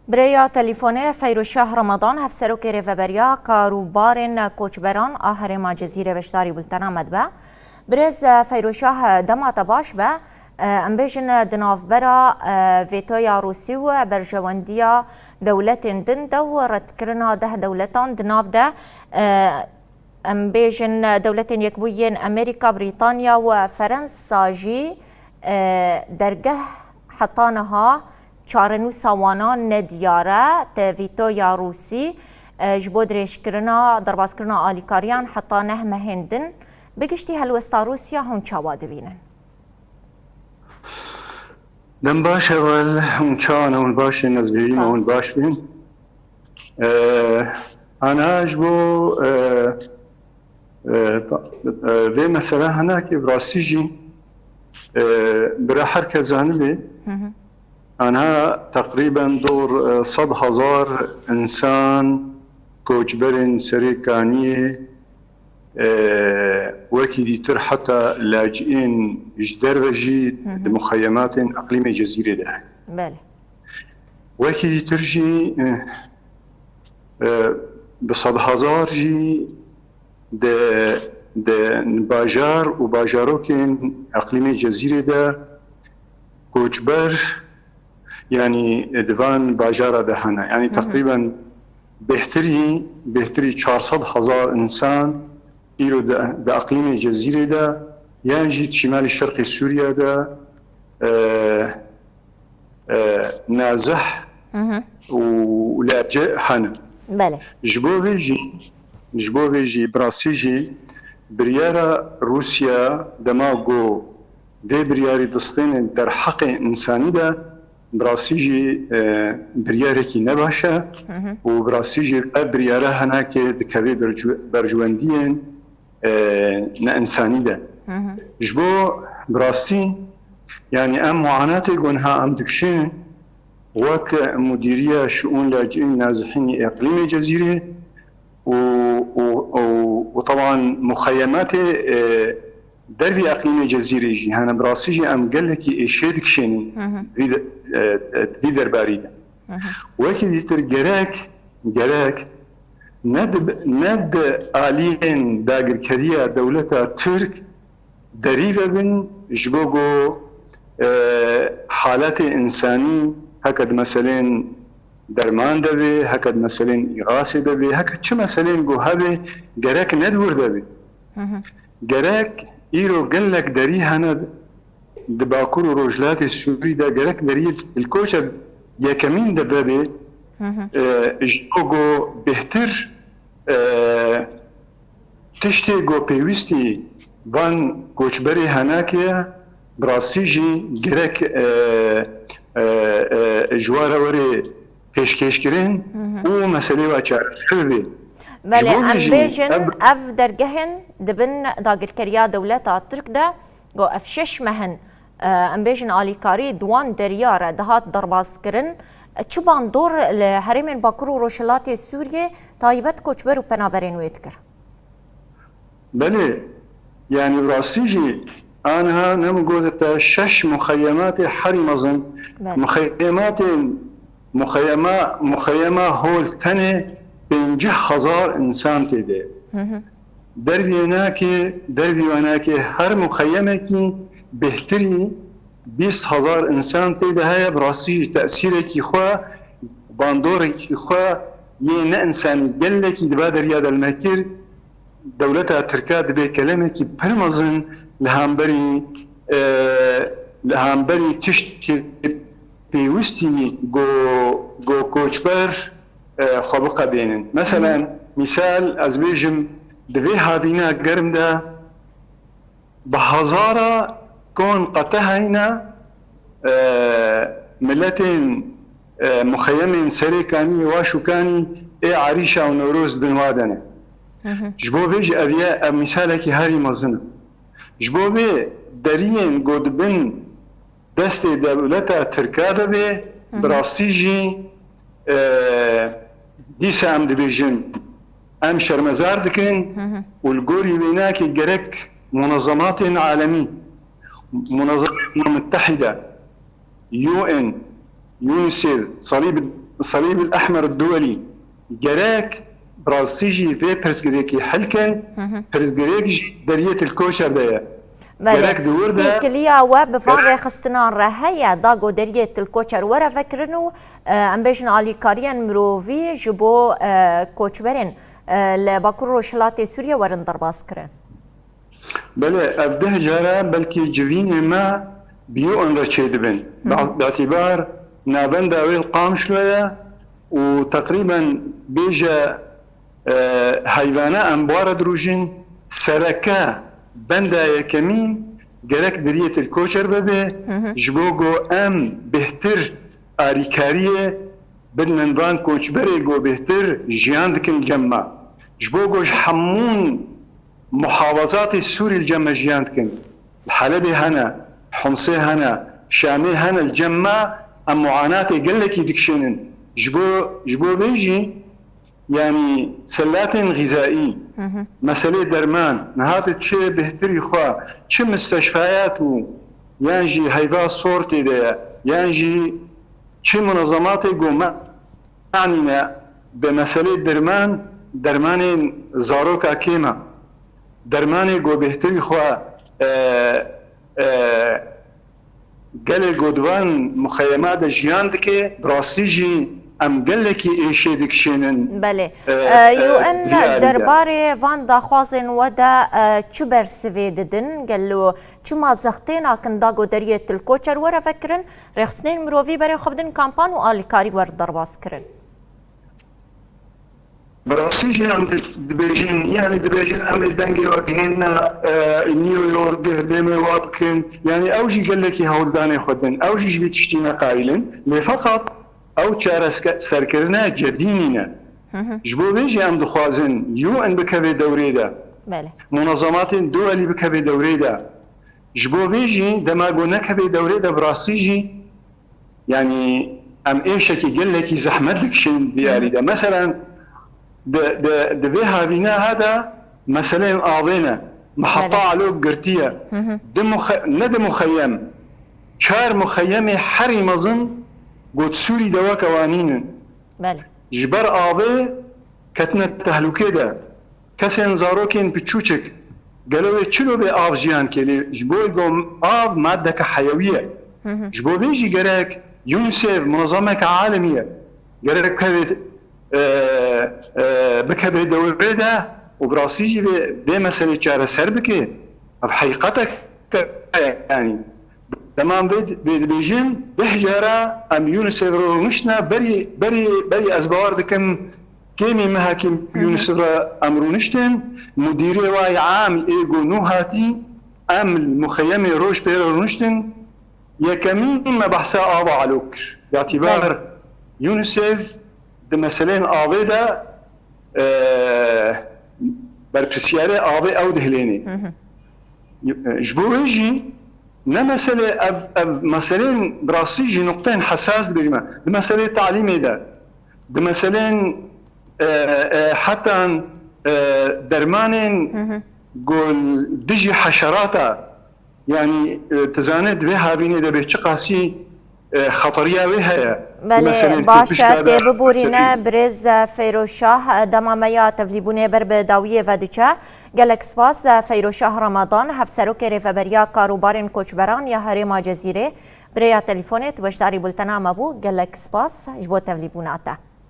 بریا تلفنی فیروشاه رمضان هفسرو که ریفبریا کاروبارن کوچبران آخر ما جزیره بشتاری بلتنا مدبه برز فیروشاه دمات باش به امبیشن دنافبرا ویتویا روسی و برجواندیا دولت دن دو رد کرنا ده دولتان دناف ده امبیشن دولت یکبوین امریکا بریتانیا و فرنسا جی درگه حطانها چارنو سوانا ندیاره ویتویا روسی جبود ریش کرنا درباز کرنا آلیکاریان حتی نه مهندن بگشتی هلوستا روسیا هم چاوا دبینن دم باش اول هم چانا هم باش نزبیریم هم باش بین انا اجبو ده مثلا هناك براسيجي برا حركة زانبي أنا تقريبا دور 100,000 إنسان كوجبرن سريكانية وكي تر حتى لاجئين جدربجي مخيمات أقليم جزيرة ده بله وكي ترجي ب100,000 جي ده باجار وباجاروكين أقليم جزيرة ده كوجبر يعني دفان باجارة دهنا يعني تقريبا بهتري 400,000 إنسان إيرو ده أقليم الجزيرة ده ينجي شمال الشرق سوريا ده نازح ولاجئ حنا بله جبوفيجي براسيجي بريارة روسيا دماغو دي برياري دستين در حق إنساني ده براسيجي برياركي نباشا وبراسيجي بريارة هناك دكابي برجواندين نإنساني ده جبو براستي يعني أم معاناتي قنها أم دكشين وك مديرية شؤون لاجئين نازحين إقليم الجزيرة وطبعا مخيمات دربي أقليم الجزيرة جي هانا براسيجي أم قال لك إيشيدك شيني ذي درباريدة وكي ديتر جراك ند آليين داقر كريا دولة ترك دريبا بن جبوغو حالات إنساني هكذا مثلا درمان دبي هكذا مثلا إغاثة دبي هكذا شو مثلا جو هبي جراك ندور دبي جراك إيرو قال لك دري هنا دباكور روجلات السوري دا جراك دري الكوشة يا كمين دبابي جوجو بهتر تشتي جو بيوستي بان كوشبري هناكيا براسيجي جراك جوارا وري كيش كرين ومسألة واشار حلوة بله امبيجن اف درجهن دبن داگر کریا دولتا ترک ده گو اف شش مهن امبيجن آلیکاری دوان دریاره دهات درباز کرن چوبان دور لحرمین باکر و روشلات سوریه تایبت کوچبر و پنابرین وید کر بله يعني براسيجي أنا نمقول 6 مخيمات حرمزن مخيمة هول تاني 50,000 إنسان تده دربي هناك هر مخيمة كي بهتري 20,000 إنسان تده هاي براسيجي تأثيرك خوا باندورك خوا يه إنسان جلك دبادر ياد المكير دولتها تركيا دبي كلامك برمزن لهامبري تشتي بيوستي جو كوچبر خبقة بينن مثلا مثال از بيجم دوي هادينا قرم ده بهزارة كون قطهينا ملتين مخيمين سريكاني واشوكاني اي عريشة ونوروز بنوادنه جبو فيج أبيا مثالك هاري مزنة جبو في دريين قد بن دست دولتا تركادا بي براستيجي ديسا ام دبيجن ام شرمزار دكن والقوري بيناك جرك منظمات عالمية منظمة متحدة UN يونيسيف صليب الصليب الأحمر الدولي جراك براسيجي في برسجريكي حلكن برسجريكي درية الكوشر ده جراك دور ده كليا وبفاضي خستنان رهية داغو درية الكوشر ورا فكرنو ام بيجن علي كاريان مروفي جبو كوشبرين لباكورو شلاتي سوريا ورن درباس كرن بله افده جارا بلكي جوين ما بيو ان رشيد بن باعتبار نابن داوي القام شوية وتقريبا بيجا حيوانا انبوار دروجين سركا بندا يكمين جرك درية الكوشر ببه جبوغو ام بهتر آريكاريه بدنا نبان كوشبري جو بهتر جيان دك الجمع جبوغو حمون محافظات السوري الجمع جيان دكن الحلبي هنا حمصي هنا شامي هنا الجمع ام معاناة قلك يدكشنن جبو بيجي يعني سلات غذائي مسألة درمان نهات تشي بهتري خوا تشي مستشفيات يانجي هيفا صورتي ده يانجي تشي منظمات قوما معنينا بمسألة درمان زاروكا كيما درماني قو بهتري خوا قال قدوان مخيمات جيان دكي براسيجي ام قلكي ايشي دكشينن بله يو ان درباري فان دا خوازن ودا چوبر سوي ددن قالو چما زختين كن داغو دريه الكوچر ورا فكرن رخصنين مروفي بري خبدن كامبان و الكاري ور درباس كرن براسيجي عند دبيجين يعني دبيجين عمل دنجي وكهنا نيويورك بيمي وابكن يعني اوجي قلكي هولداني خدن اوجي بتشتينا قايلن فقط او چارە سەرکردنا جديننا جبو بيجي ام دخوازن يو ان بكبي دوريدا منظمات دولي بكبي دوريدا جبو بيجي دماغو نكبي دوريدا براسيجي يعني ام ايشكي قلكي زحمتك شين دياري دا مثلا د هذينا هذا مثلا اعضينا محطة علو بقرتية ند مخيم شار مخيمي حري مظن قد سوري دوا كوانين جبر آوه كتنا تهلوكي دا كسين زاروكين بچوچك قالوا چلو بي آف جيان كلي جبو يقوم آف مادة حيوية جبو بيجي قرأك يونسيف منظمة عالمية قرأك بكبه دوري دا وبراسيجي بي مسألة جارة سربكي بحقيقتك يعني تمام بيجين بحجارة ام يونسيف رونشنا بري ازبوار دكم كيمي مهاكم يونسيف امرونشتن مديري واي عام ايغو نوهاتي ام المخيمي روش بيرونشتن يكمين ما بحثا آبا علوكر باعتبار يونسيف ده مثلين آبدا برپسياري آبي او دهليني جبو يجي نمثل مثلين براسيجي نقطين حساس بيجمع مسألة تعليمي ده مثلين حتى درمان قول دجي حشراتا يعني تزاند بها فيني ده بيتشقاسي خطرية بها بله باشا ببورينا برز فیروشاه دمامیا تفلیبونه بر به داویه و دیچه گلک سپاس فیروشاه رمضان هفسروک ریفبریا کاروبارن کوچبران یا هرما جزیره بریا تلفونت بشتاری بولتنا مبو گلک سپاس جبو تفلیبوناته